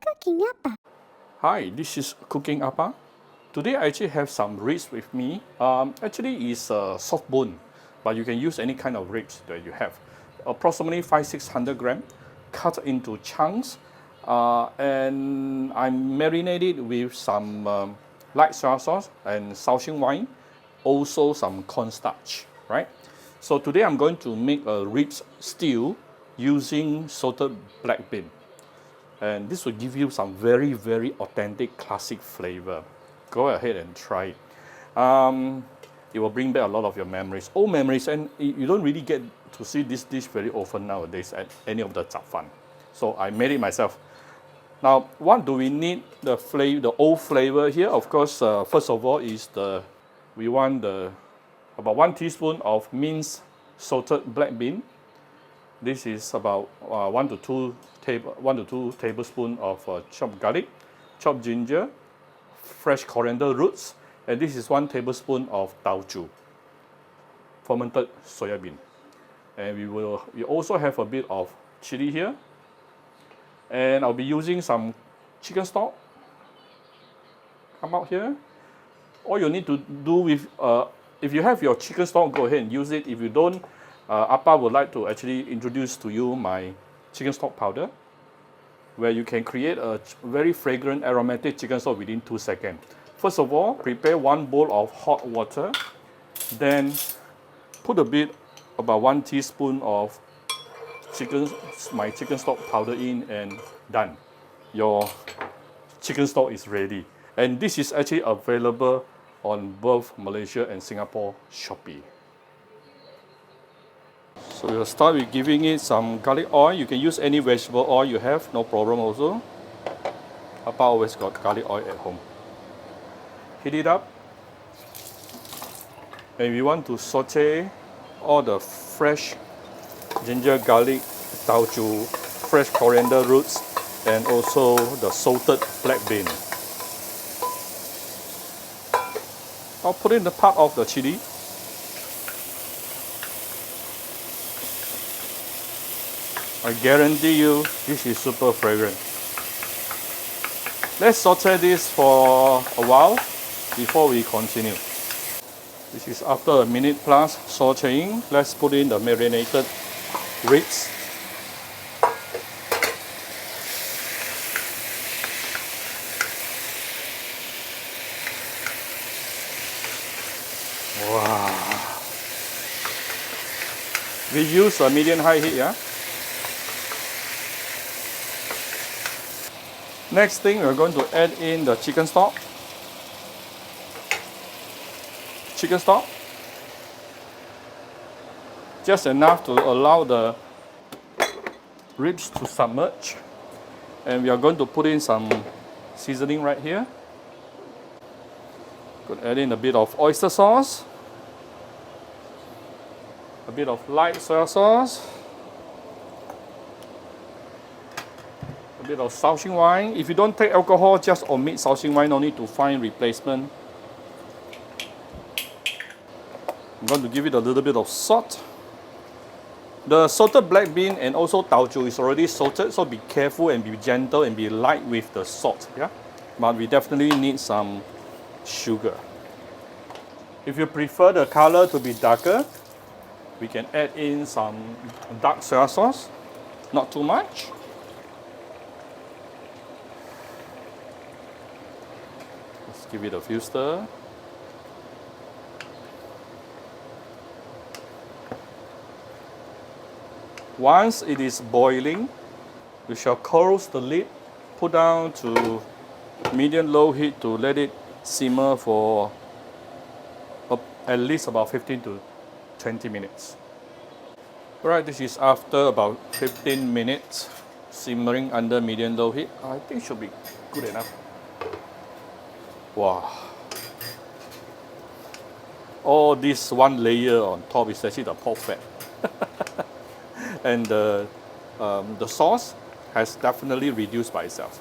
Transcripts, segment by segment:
Cooking Appa. Hi, this is Cooking Appa. Today I actually have some ribs with me. Actually it's a soft bone, but you can use any kind of ribs that you have. Approximately 500-600 gram, cut into chunks, and I marinated with some light soy sauce and Shao Hsing wine, also some cornstarch, right? So today I'm going to make a ribs stew using salted black bean. And this will give you some very, very authentic classic flavor. Go ahead and try it. It will bring back a lot of your memories, old memories, and you don't really get to see this dish very often nowadays at any of the zap fan. So I made it myself. Now, what do we need the flavor, the old flavor here? Of course, first of all is we want about 1 teaspoon of minced salted black bean. This is about 1 to 2 tablespoons of chopped garlic, chopped ginger, fresh coriander roots, and this is 1 tablespoon of tauchu, fermented soya bean. And we also have a bit of chili here, and I'll be using some chicken stock. Come out here. All you need to do with if you have your chicken stock, go ahead and use it. If you don't, Appa would like to actually introduce to you my chicken stock powder, where you can create a very fragrant aromatic chicken stock within 2 seconds. First of all, prepare 1 bowl of hot water, then put about 1 teaspoon of my chicken stock powder in, and done. Your chicken stock is ready. And this is actually available on both Malaysia and Singapore Shopee. So we'll start with giving it some garlic oil. You can use any vegetable oil you have, no problem also. Papa always got garlic oil at home. Heat it up. And we want to saute all the fresh ginger, garlic, tauchu, fresh coriander roots, and also the salted black bean. I'll put in the part of the chili. I guarantee you this is super fragrant. Let's saute this for a while before we continue. This is after a minute plus sauteing. Let's put in the marinated ribs. Wow. We use a medium-high heat, yeah? Next thing, we're going to add in the chicken stock. Chicken stock. Just enough to allow the ribs to submerge. And we are going to put in some seasoning right here. Could add in a bit of oyster sauce, a bit of light soy sauce, a bit of Shao Hsing wine. If you don't take alcohol, just omit Shao Hsing wine, no need to find replacement. I'm going to give it a little bit of salt. The salted black bean and also tauchu is already salted, so be careful and be gentle and be light with the salt, yeah? But we definitely need some sugar. If you prefer the color to be darker, we can add in some dark soy sauce, not too much. Let's give it a few stir. Once it is boiling, we shall close the lid, put down to medium-low heat to let it simmer for at least about 15 to 20 minutes. Alright, this is after about 15 minutes simmering under medium-low heat. I think it should be good enough. Wow. All this one layer on top is actually the pork fat. And the sauce has definitely reduced by itself.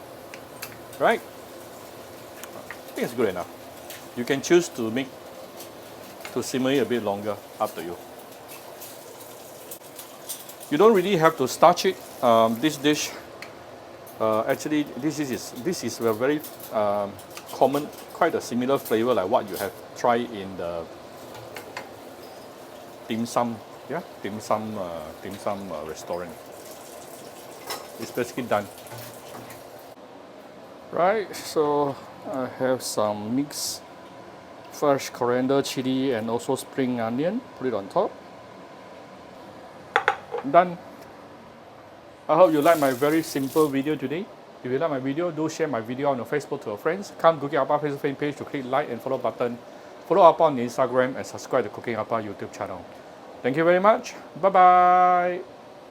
Right? I think it's good enough. You can choose to simmer it a bit longer, up to you. You don't really have to starch it. This dish Actually, this is a very common, quite a similar flavor like what you have tried in the dim sum, yeah, dim sum restaurant. It's basically done. Right, so I have some mixed fresh coriander, chili, and also spring onion. Put it on top. Done. I hope you like my very simple video today. If you like my video, do share my video on your Facebook to your friends. Come Cooking Appa Facebook fan page to click like and follow button. Follow Appa on Instagram and subscribe to Cooking Appa YouTube channel. Thank you very much. Bye bye.